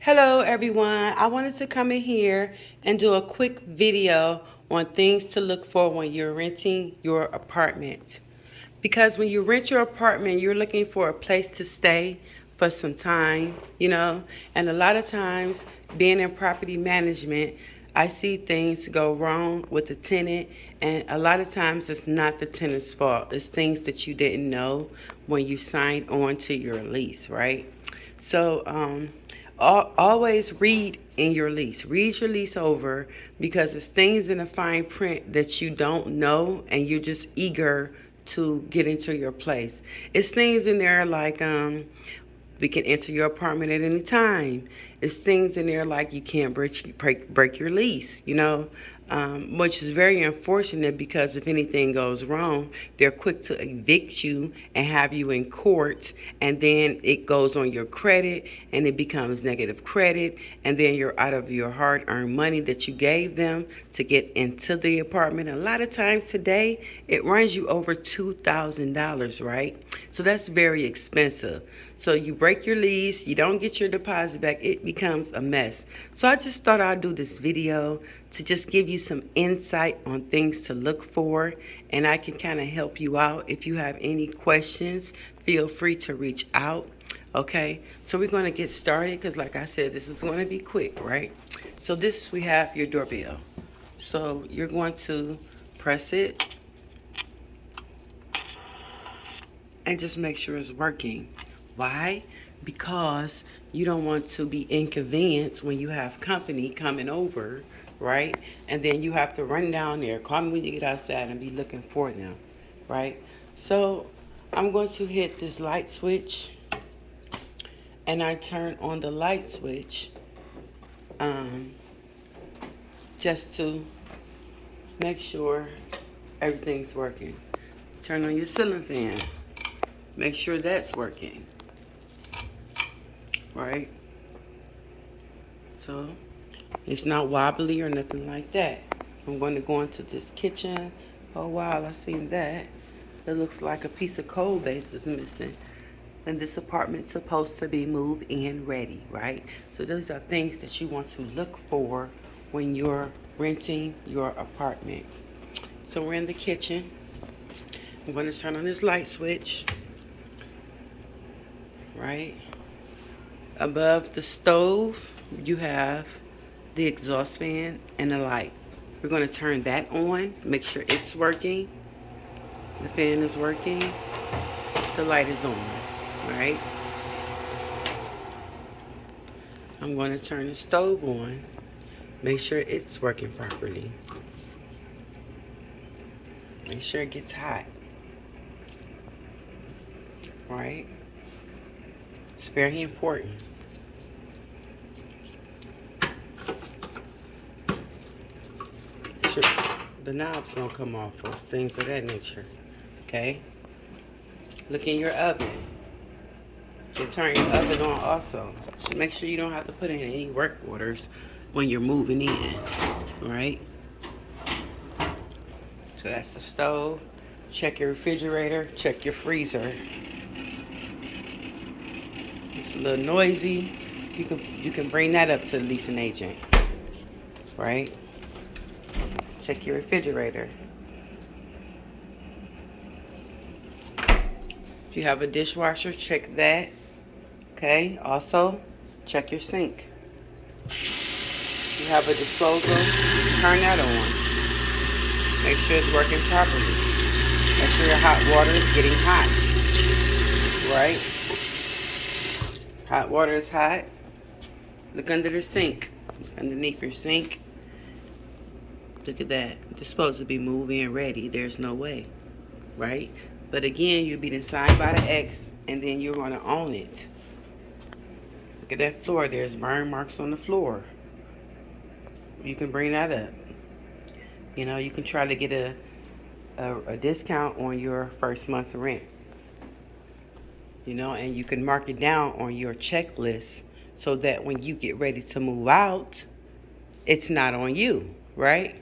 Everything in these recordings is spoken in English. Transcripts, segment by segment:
Hello everyone. I wanted to come in here and do a quick video on things to look for when you're renting your apartment. Because when you rent your apartment, you're looking for a place to stay for some time, and a lot of times being in property management, I see things go wrong with the tenant, and a lot of times it's not the tenant's fault. It's things that you didn't know when you signed on to your lease, right? So, always read in your lease. Read your lease over because it's things in the fine print that you don't know and you're just eager to get into your place. It's things in there like we can enter your apartment at any time. It's things in there like you can't break your lease, which is very unfortunate because if anything goes wrong, they're quick to evict you and have you in court, and then it goes on your credit and it becomes negative credit, and then you're out of your hard-earned money that you gave them to get into the apartment. A lot of times today, it runs you over $2,000, right? So that's very expensive. So you break your lease, you don't get your deposit back, it becomes a mess. So I just thought I'd do this video to just give you some insight on things to look for, and I can kind of help you out. If you have any questions, feel free to reach out. Okay, so we're going to get started because like I said, this is going to be quick, right? So this, we have your doorbell. So you're going to press it and just make sure it's working. Why? Because you don't want to be inconvenienced when you have company coming over, right? And then you have to run down there, call me when you get outside, and be looking for them, right? So I'm going to hit this light switch, and I turn on the light switch um, just to make sure everything's working. Turn on your ceiling fan. Make sure that's working, right? So it's not wobbly or nothing like that. I'm going to go into this kitchen. Oh wow, I seen that. It looks like a piece of cold base is missing. And this apartment's supposed to be move-in ready, right? So those are things that you want to look for when you're renting your apartment. So we're in the kitchen. I'm going to turn on this light switch, right? Above the stove, you have the exhaust fan and the light. We're going to turn that on, make sure it's working. The fan is working. The light is on, right? I'm going to turn the stove on, make sure it's working properly. Make sure it gets hot, right? It's very important. Sure the knobs don't come off, or things of that nature, okay? Look in your oven. You turn your oven on also. So make sure you don't have to put in any work orders when you're moving in, right? So that's the stove. Check your refrigerator, check your freezer. It's a little noisy. You can bring that up to the leasing agent, right? Check your refrigerator. If you have a dishwasher, check that. Okay, also check your sink. If you have a disposal, turn that on. Make sure it's working properly. Make sure your hot water is getting hot, right? Hot water is hot. Look under the sink. Underneath your sink. Look at that. It's supposed to be move-in ready. There's no way, right? But again, you'll be signed by the X, and then you're going to own it. Look at that floor. There's burn marks on the floor. You can bring that up. You can try to get a discount on your first month's rent. And you can mark it down on your checklist so that when you get ready to move out, it's not on you, right?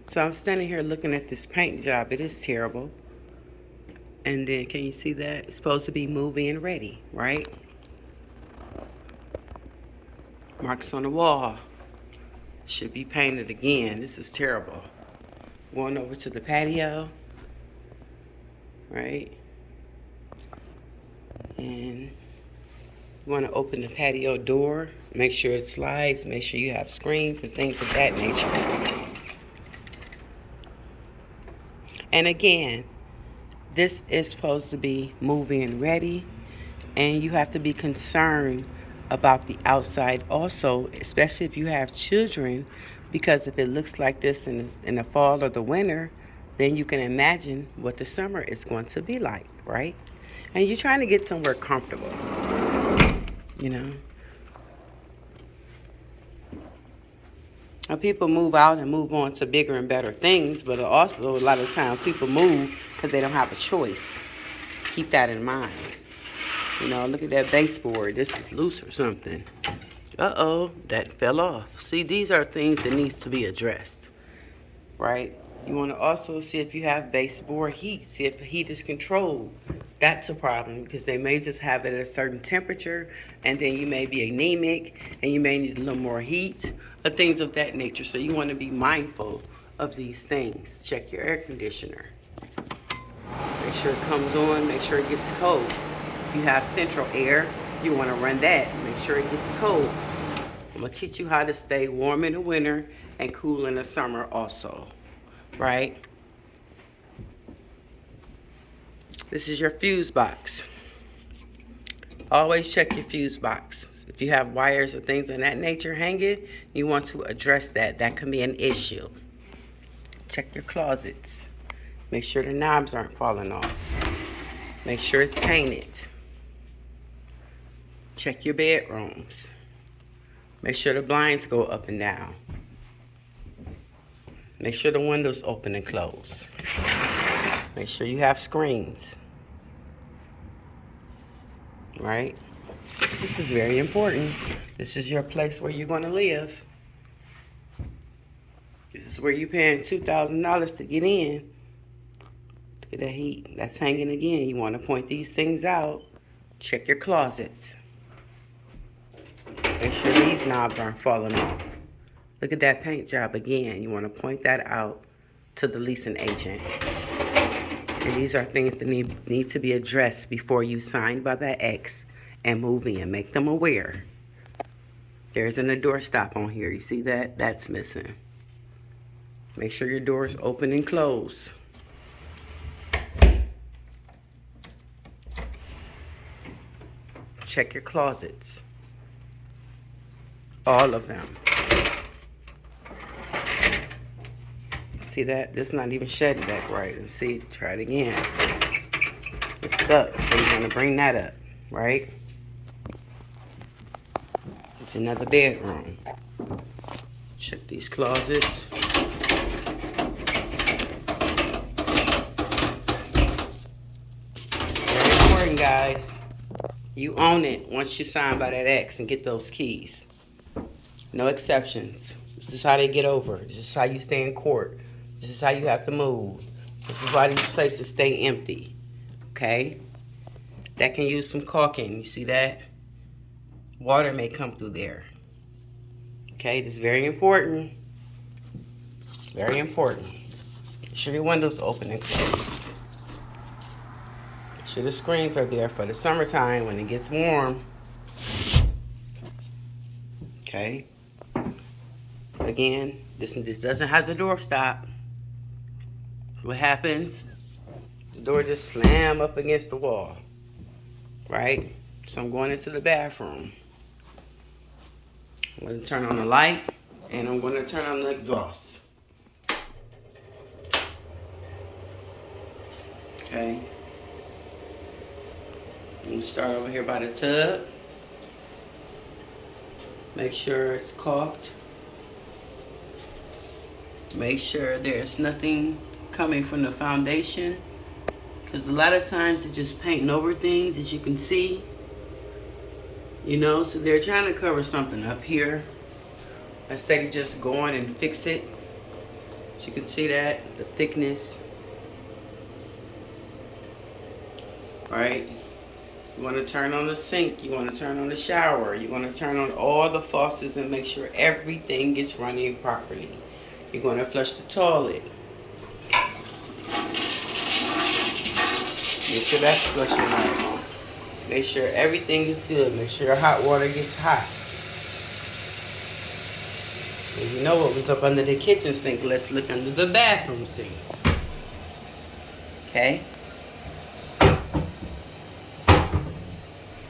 So I'm standing here looking at this paint job. It is terrible. And then, can you see that? It's supposed to be move-in ready, right? Marks on the wall. Should be painted again. This is terrible. Going over to the patio, right? And you want to open the patio door. Make sure it slides. Make sure you have screens and things of that nature. And again, this is supposed to be move-in ready, and you have to be concerned about the outside also, especially if you have children, because if it looks like this in the fall or the winter, then you can imagine what the summer is going to be like, right? And you're trying to get somewhere comfortable, you know. Now, people move out and move on to bigger and better things, but also a lot of times people move because they don't have a choice. Keep that in mind. You know, look at that baseboard. This is loose or something. Uh-oh, that fell off. See, these are things that needs to be addressed, right? You want to also see if you have baseboard heat. See if the heat is controlled. That's a problem because they may just have it at a certain temperature, and then you may be anemic and you may need a little more heat or things of that nature. So you want to be mindful of these things. Check your air conditioner. Make sure it comes on. Make sure it gets cold. If you have central air, you want to run that. Make sure it gets cold. I'm going to teach you how to stay warm in the winter and cool in the summer also, right? This is your fuse box. Always check your fuse box. If you have wires or things of that nature hanging, you want to address that. That can be an issue. Check your closets. Make sure the knobs aren't falling off. Make sure it's painted. Check your bedrooms. Make sure the blinds go up and down. Make sure the windows open and close. Make sure you have screens. Right? This is very important. This is your place where you're going to live. This is where you're paying $2,000 to get in. Look at that heat. That's hanging again. You want to point these things out. Check your closets. Make sure these knobs aren't falling off. Look at that paint job again. You want to point that out to the leasing agent. And these are things that need to be addressed before you sign by the X and move in. Make them aware. There isn't a doorstop on here. You see that? That's missing. Make sure your doors open and close. Check your closets. All of them. See that? This is not even shutting back right. Let's see. Try it again. It's stuck. So you're going to bring that up, right? It's another bedroom. Check these closets. Very important, guys. You own it once you sign by that X and get those keys. No exceptions. This is how they get over. This is how you stay in court. This is how you have to move. This is why these places stay empty. Okay? That can use some caulking. You see that? Water may come through there. Okay? This is very important. Very important. Make sure your windows open and closed. Make sure the screens are there for the summertime when it gets warm. Okay? Again, this doesn't have a door stop. What happens? The door just slam up against the wall. Right? So I'm going into the bathroom. I'm going to turn on the light and I'm going to turn on the exhaust. Okay? I'm going to start over here by the tub. Make sure it's caulked. Make sure there's nothing coming from the foundation, because a lot of times they're just painting over things, as you can see, you know, so they're trying to cover something up here instead of just going and fix it. As you can see that, the thickness, right? You want to turn on the sink. You want to turn on the shower. You want to turn on all the faucets and make sure everything gets running properly. You're going to flush the toilet. Make sure that's flushing right. Make sure everything is good. Make sure your hot water gets hot. And you know what was up under the kitchen sink. Let's look under the bathroom sink. Okay?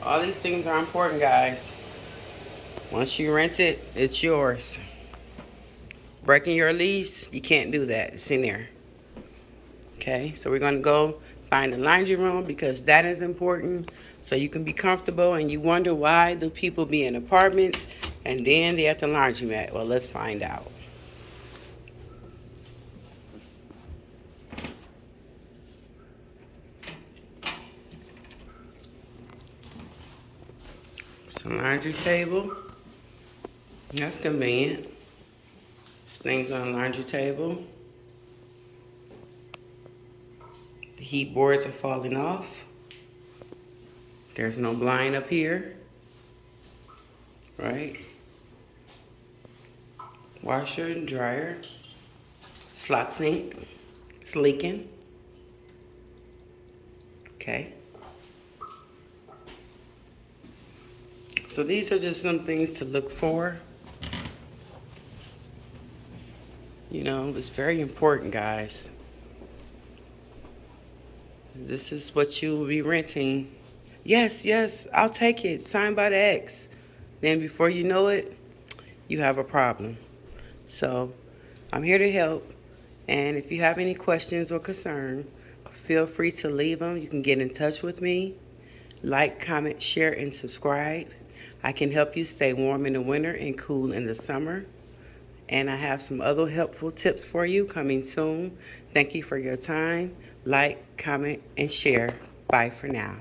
All these things are important, guys. Once you rent it, it's yours. Breaking your lease, you can't do that. It's in there. Okay, so we're going to go find the laundry room because that is important so you can be comfortable, and you wonder why do people be in apartments and then they at the laundromat. Well, let's find out. Some laundry table. That's convenient. Things on the laundry table. The heat boards are falling off. There's no blind up here. Right? Washer and dryer. Slop sink. It's leaking. Okay. So these are just some things to look for. You know, it's very important, guys. This is what you will be renting. Yes, yes, I'll take it. Signed by the ex. Then before you know it, you have a problem. So I'm here to help. And if you have any questions or concern, feel free to leave them. You can get in touch with me. Like, comment, share, and subscribe. I can help you stay warm in the winter and cool in the summer. And I have some other helpful tips for you coming soon. Thank you for your time. Like, comment, and share. Bye for now.